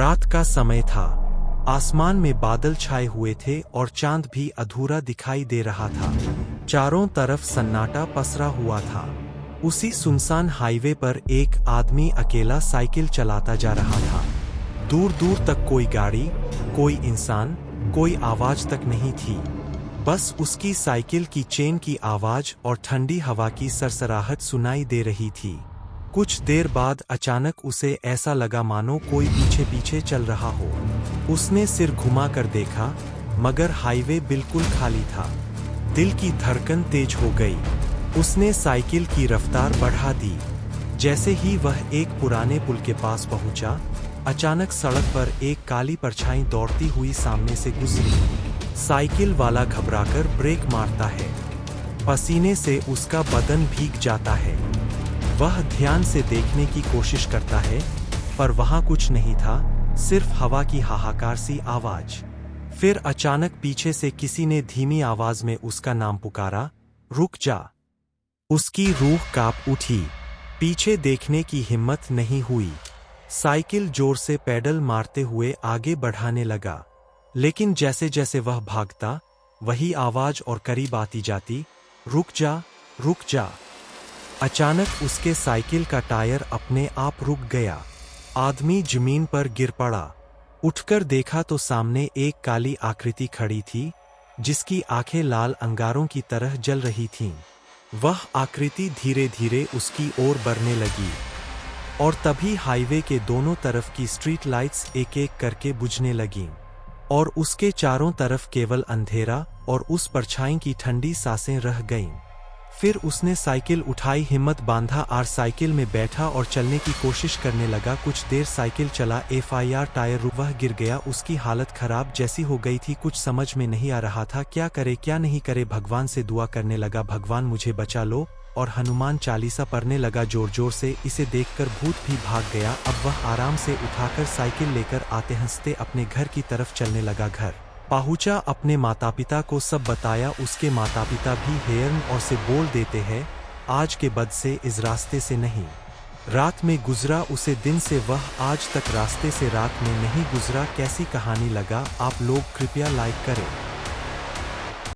रात का समय था। आसमान में बादल छाए हुए थे और चांद भी अधूरा दिखाई दे रहा था। चारों तरफ सन्नाटा पसरा हुआ था। उसी सुनसान हाईवे पर एक आदमी अकेला साइकिल चलाता जा रहा था। दूर दूर तक कोई गाड़ी, कोई इंसान, कोई आवाज तक नहीं थी। बस उसकी साइकिल की चेन की आवाज और ठंडी हवा की सरसराहट सुनाई दे रही थी। कुछ देर बाद अचानक उसे ऐसा लगा मानो कोई पीछे पीछे चल रहा हो। उसने सिर घुमाकर देखा, मगर हाईवे बिल्कुल खाली था। दिल की धड़कन तेज हो गई। उसने साइकिल की रफ्तार बढ़ा दी। जैसे ही वह एक पुराने पुल के पास पहुंचा, अचानक सड़क पर एक काली परछाई दौड़ती हुई सामने से गुजरी। साइकिल वाला घबराकर ब्रेक मारता है। पसीने से उसका बदन भीग जाता है। वह ध्यान से देखने की कोशिश करता है, पर वहां कुछ नहीं था, सिर्फ हवा की हाहाकार सी आवाज। फिर अचानक पीछे से किसी ने धीमी आवाज में उसका नाम पुकारा, रुक जा। उसकी रूह कांप उठी। पीछे देखने की हिम्मत नहीं हुई। साइकिल जोर से पेडल मारते हुए आगे बढ़ाने लगा। लेकिन जैसे जैसे वह भागता, वही आवाज और करीब आती जाती, रुक जा, रुक जा। अचानक उसके साइकिल का टायर अपने आप रुक गया। आदमी जमीन पर गिर पड़ा। उठकर देखा तो सामने एक काली आकृति खड़ी थी, जिसकी आंखें लाल अंगारों की तरह जल रही थीं। वह आकृति धीरे धीरे उसकी ओर बढ़ने लगी, और तभी हाईवे के दोनों तरफ की स्ट्रीट लाइट्स एक एक करके बुझने लगीं, और उसके चारों तरफ केवल अंधेरा और उस परछाई की ठंडी सांसें रह गईं। फिर उसने साइकिल उठाई, हिम्मत बांधा और साइकिल में बैठा और चलने की कोशिश करने लगा। कुछ देर साइकिल चला, FIR टायर रुक, वह गिर गया। उसकी हालत खराब जैसी हो गई थी। कुछ समझ में नहीं आ रहा था क्या करे क्या नहीं करे। भगवान से दुआ करने लगा, भगवान मुझे बचा लो, और हनुमान चालीसा पढ़ने लगा जोर जोर से। इसे देखकर भूत भी भाग गया। अब वह आराम से उठाकर साइकिल लेकर आते हंसते अपने घर की तरफ चलने लगा। घर पहुंचा, अपने माता पिता को सब बताया। उसके माता पिता भी हैरान और से बोल देते हैं, आज के बाद से इस रास्ते से नहीं। रात में गुजरा, उसे दिन से वह आज तक रास्ते से रात में नहीं गुजरा। कैसी कहानी लगा आप लोग कृपया लाइक करें।